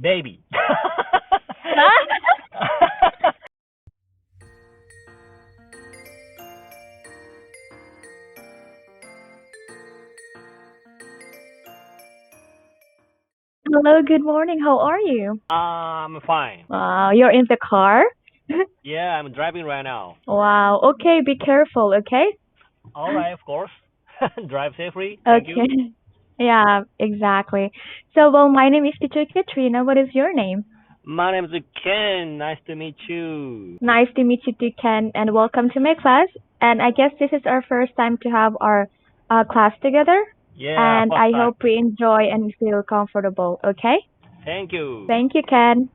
baby. Hello, good morning. How are you? I'm fine. Wow, you're in the car? Yeah, I'm driving right now. Wow. Okay, be careful, okay? All right, of course. Drive safely. Thank you. Okay. Yeah, exactly. So, well, my name is teacher Katrina. What is your name? My name is Ken. Nice to meet you. Nice to meet you too, Ken, and welcome to my class. And I guess this is our first time to have our class together. Yeah, And first I time. hope we enjoy and feel comfortable, okay? Thank you. Thank you, Ken.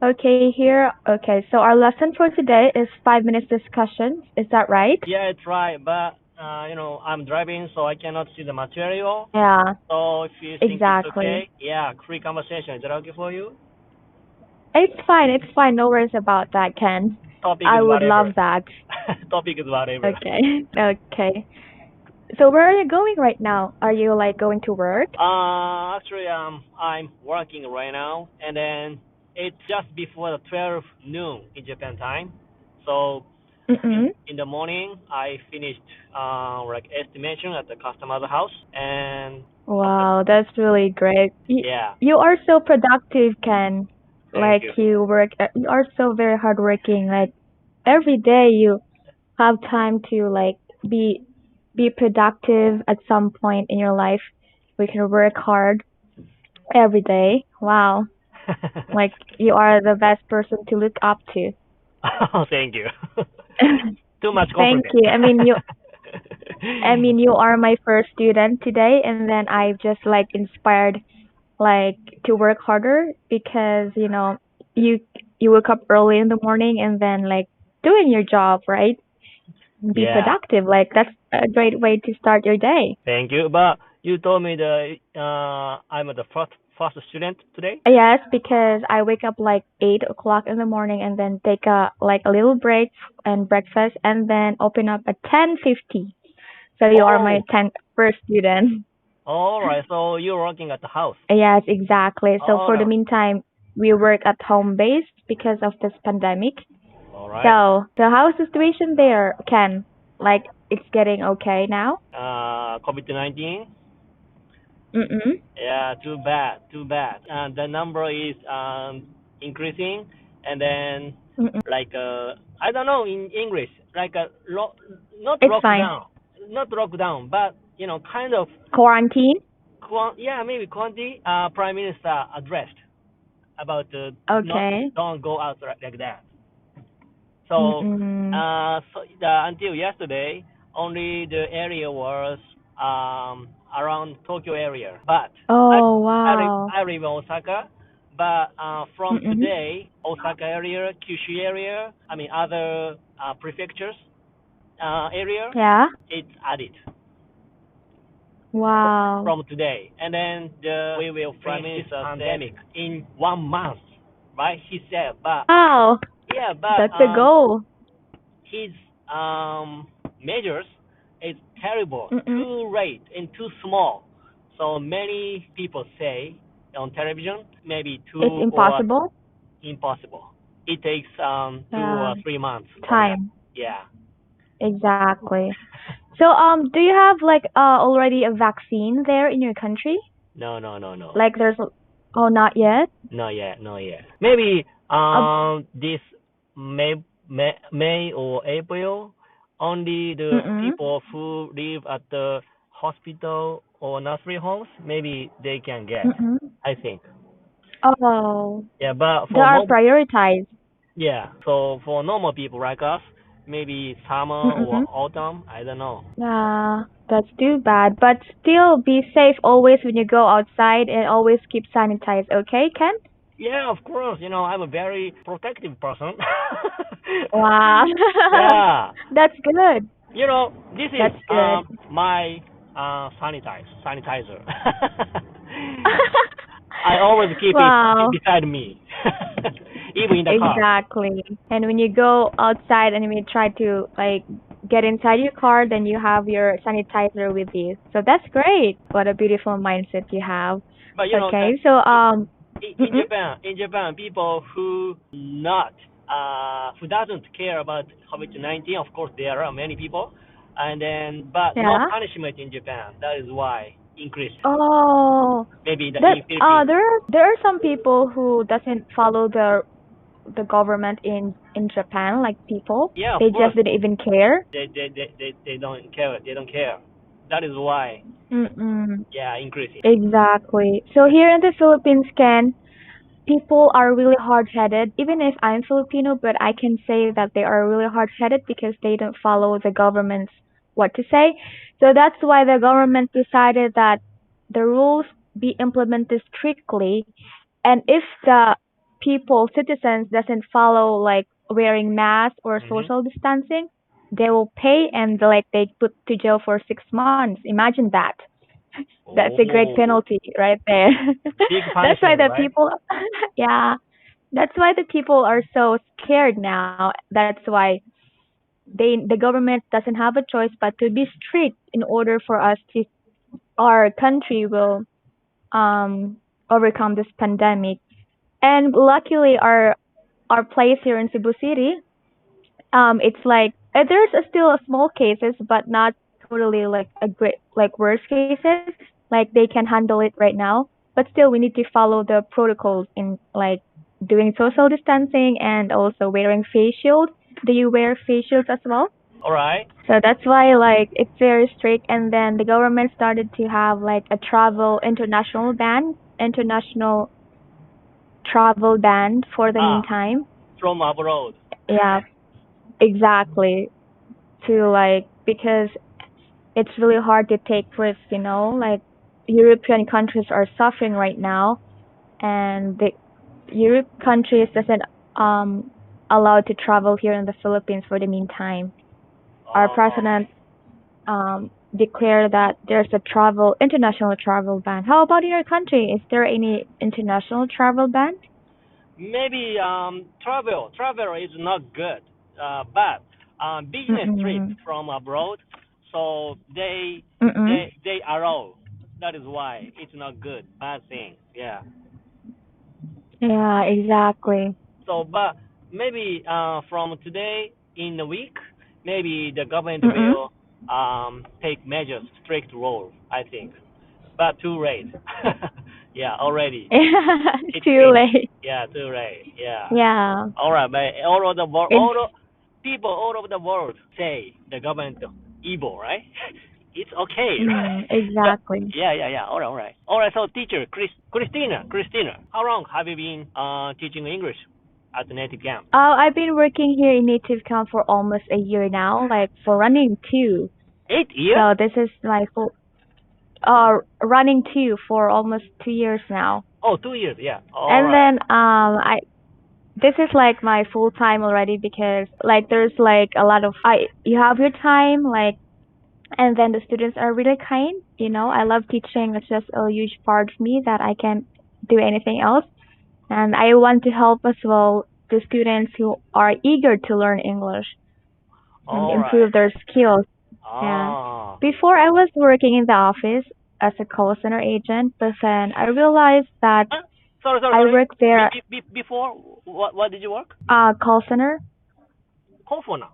Okay, here. Okay, so our lesson for today is 5 minutes discussion. Is that right? Yeah, it's right, but I'm driving, so I cannot see the material. Yeah, So if you think it's exactly. okay, yeah, free conversation. Is that okay for you? It's fine. It's fine. No worries about that, Ken. Topic I is would whatever. love that. Topic is whatever. Okay. Okay. So where are you going right now? Are you like going to work? Actually, I'm working right now, and then it's just before the 12 noon in Japan time. So Mm-mm. in the morning, I finished like estimation at the customer's house, and Wow, that's really great. yeah, You are so productive, Ken. thank Like you. you are so very hardworking. Like every day you have time to like be productive at some point in your life. We can work hard every day. Wow. Like you are the best person to look up to. Oh, thank you. Too much Thank compliment. you. I mean you are my first student today and then I just like inspired like to work harder because you you wake up early in the morning and then like doing your job, right? Be Yeah, productive. Like that's a great way to start your day. thank you. But you told me that I'm the first student today. Yes, because I wake up like 8 o'clock in the morning and then take a little break and breakfast and then open up at 10:50. So you are my Oh, first student. all right. So you're working at the house. Yes, exactly. So Oh for the no. meantime, we work at home based because of this pandemic. All right. So how's the situation there, Ken? Like it's getting okay now? COVID-19. Mm-mm. Yeah, too bad, too bad. The number is increasing, and then Mm-mm. like I don't know in English, like not It's fine. lockdown, not lockdown, but kind of Quarantine? yeah, maybe quantity. Prime Minister addressed about not Okay. don't go out like that. So Mm-mm. until yesterday, only the area was around Tokyo area. But I Oh, wow. I live in Osaka. But from Mm-mm. today, Osaka area, Kyushu area, I mean other prefectures area, Yeah. it's added Wow. from today. And then we will finish this pandemic in 1 month, right? He said, but Wow. yeah, but That's a goal. his measures is terrible, Mm-mm. too late and too small. So many people say on television, maybe It's two or impossible. impossible. It takes 2 or 3 months like that. Time. Yeah. Exactly. So do you have like already a vaccine there in your country? No, no, no, no. Like oh, not yet. Not yet, not yet. Maybe Uh, this May or April, only the mm-mm. people who live at the hospital or nursery homes, maybe they can get, Mm-mm. I think. Oh, Yeah, but they are prioritized. for normal people like us, maybe summer or Mm-mm. autumn, I don't know. That's too bad. But still be safe always when you go outside and always keep sanitized, okay, Ken? Yeah, of course. I'm a very protective person. Wow. Yeah. That's good. This is That's good. my sanitizer. I always keep it Wow. beside me, even in the car. Exactly. And when you go outside and when you try to like get inside your car, then you have your sanitizer with you. So that's great. What a beautiful mindset you have. But Okay. So Mm-mm. In Japan, people who doesn't care about COVID-19. Of course, there are many people, but no Yeah. punishment in Japan. That is why increase. Oh, Maybe in that Philippines. there are some people who doesn't follow the government in Japan, like people. Yeah, of They course. just didn't even care. They don't care. They don't care. That is why, Mm-mm. yeah, increasing. Exactly. So here in the Philippines, Ken, people are really hard-headed. Even if I'm Filipino, but I can say that they are really hard-headed because they don't follow the government's what to say. So that's why the government decided that the rules be implemented strictly, and if the citizens doesn't follow like wearing masks or Hmm. social distancing, they will pay and like they put to jail for 6 months. Imagine that. That's a great Oh, penalty right there. big That's why punishment, the right? people, yeah, that's why the people are so scared now. That's why the government doesn't have a choice but to be strict in order for us to our country will um overcome this pandemic. And luckily, our place here in Cebu City, it's like there's still a small cases, but not totally like a great like worst cases. Like they can handle it right now, but still we need to follow the protocols in like doing social distancing and also wearing face shields. Do you wear face shields as well? All right. So that's why like it's very strict. And then the government started to have like a international travel ban for the Ah, meantime. from abroad. Yeah, exactly. To like because it's really hard to take risks, like European countries are suffering right now, and the Europe countries doesn't um allow to travel here in the Philippines for the meantime. Our Oh, president declared that there's a international travel ban. How about in your country? Is there any international travel ban? maybe travel is not good, but business trip Mm-mm. from abroad, so Mm-mm. they allow. That is why it's not good. Bad thing. Yeah. Yeah, exactly. So, but maybe from today in the week, maybe the government Mm-mm. will take measures, strict rules. I think, but too late. Yeah, already. It's Too finished. late. Yeah, too late. Yeah. Yeah. All right, but all over the world, It's people all over the world say the government evil, right? It's okay, right? But exactly. yeah. All right. So, teacher, Christina, how long have you been teaching English at the native camp? I've been working here in Native Camp for almost a year now, like for running two. 8 years? So this is my full running two for almost 2 years now. Oh, 2 years. Yeah. All And right. then I this is like my full time already because like there's like a lot of I you have your time like and then the students are really kind. I love teaching. It's just a huge part of me that I can't do anything else. And I want to help as well the students who are eager to learn English and All right. improve their skills. Yeah. Ah. Before I was working in the office as a call center agent, but then I realized that Huh? Sorry, I sorry. work there Before, what did you work? call center Cough or not?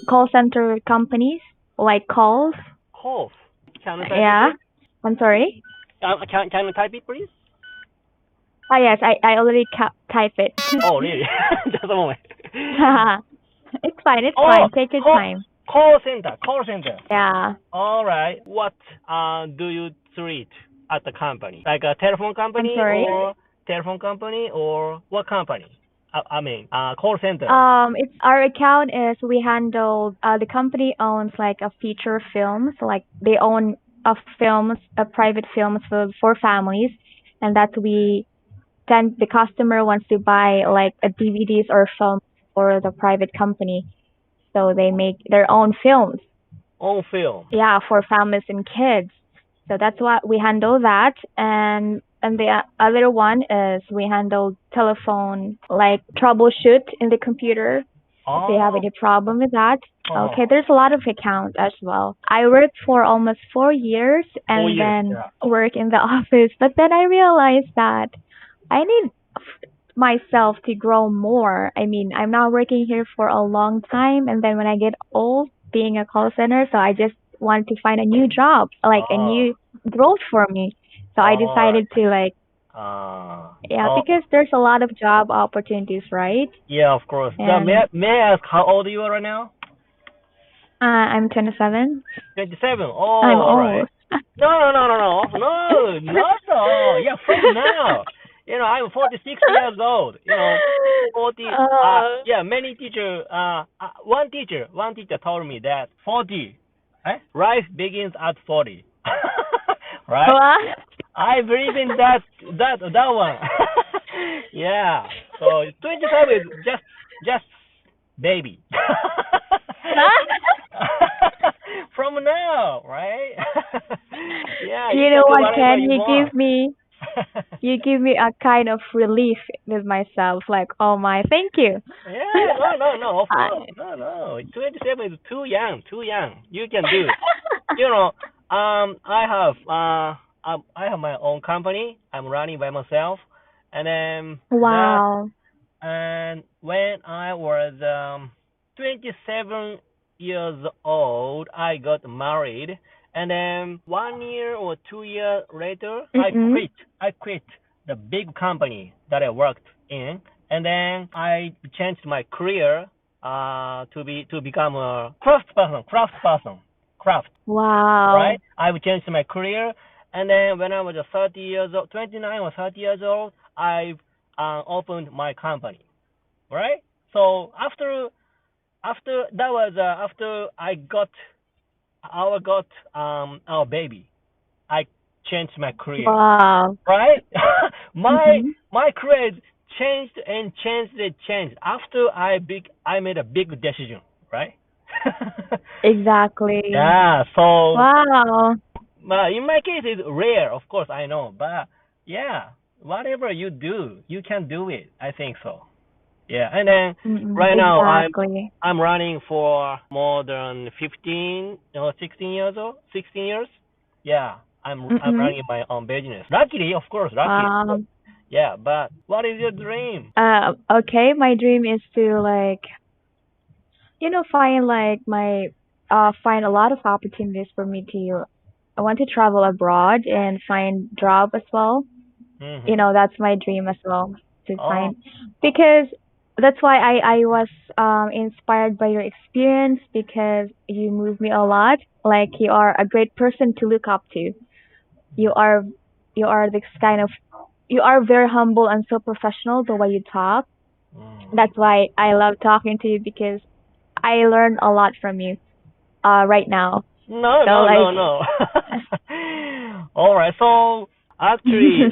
call center companies like calls. Cough. Can you type it, Yeah. please? I'm sorry. Can you type it, please? Oh yes, I already type it. Oh, really? Just a moment. It's fine. It's Oh, fine. Take your call, time. call center, call center. Yeah. All right. What do you treat at the company? Like a telephone I'm company sorry. or what company? I mean, call center. It's our account is we handle the company owns like a feature films, like they own a private films for families, and that we then the customer wants to buy like a DVDs or film for the private company, so they make their own films. On film. Yeah, for families and kids. So that's what we handle that, and the other one is we handle telephone like troubleshoot in the computer if they have Oh. any problem with that. Oh. Okay, there's a lot of accounts as well. I worked for almost 4 years 4 and years. then Yeah. work in the office, but then I realized that I need myself to grow more. I mean, I'm not working here for a long time, and then when I get old, being a call center, so I just want to find a new job, like a Oh, new growth for me. So I all right. decided to like, yeah, Oh, because there's a lot of job opportunities, right? yeah, of course. And May I ask how old you are right now? I'm 27. 27. Oh, I'm all right. old. No, no, no, no, no, no, not so. Yeah, from now. I'm 46 years old. 40. Yeah, many teacher. One teacher told me that 40. Life begins at 40. Right? What? I believe in that one. Yeah. So 25 is just baby. From now, right? Yeah, you You can know do what, whatever Ken? you You want. give me you give me a kind of relief with myself. Like, oh my, thank you. Yeah, no, of I, course, no. 27 is too young, too young. You can do it. You know, I have my own company. I'm running by myself, and then wow. and when I was 27 years old, I got married, and then 1 year or 2 years later, Mm-mm. I quit the big company that I worked in, and then I changed my career to become a craft. Wow. Right? I've changed my career, and then when I was 30 years old, 29 or 30 years old, I opened my company. Right? So after our baby, I changed my career. Wow. Right? my Mm-hmm. my career changed after I made a big decision. Right? Exactly. Yeah. So Wow. in my case, it's rare, of course, I know, but yeah, whatever you do, you can do it. I think so. Yeah, and then Mm-mm. right now Exactly. I'm running for more than 15 or 16 years old, 16 years. Yeah, I'm Mm-mm. running my own business. Luckily, of course, luckily. Wow. Yeah, but what is your dream? Okay, my dream is to like, find like find a lot of opportunities for me to I want to travel abroad and find job as well. Mhm. That's my dream as well to Oh. find because that's why I was inspired by your experience because you move me a lot. Like you are a great person to look up to. You are you are this kind of you are very humble and so professional the way you talk. Mm. That's why I love talking to you because I learn a lot from you right now. No, So no, like no, no. All right. So actually,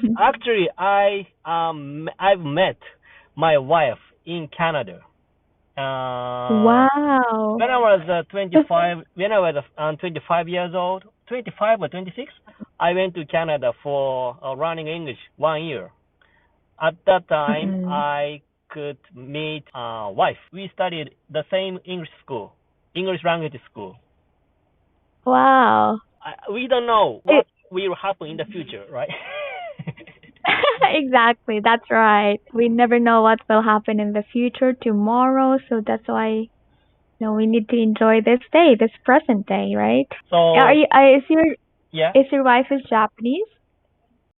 I've met my wife in Canada. wow. When I was 25, when I was 25 years old, 25 or 26, I went to Canada for running English 1 year. At that time, Mm-mm. I could meet wife. We studied the same English language school. Wow. We don't know It, what will happen in the future, right? exactly, that's right. We never know what will happen in the future tomorrow, so that's why we need to enjoy this day, this present day, right? Are So you is yeah, your wife is Japanese?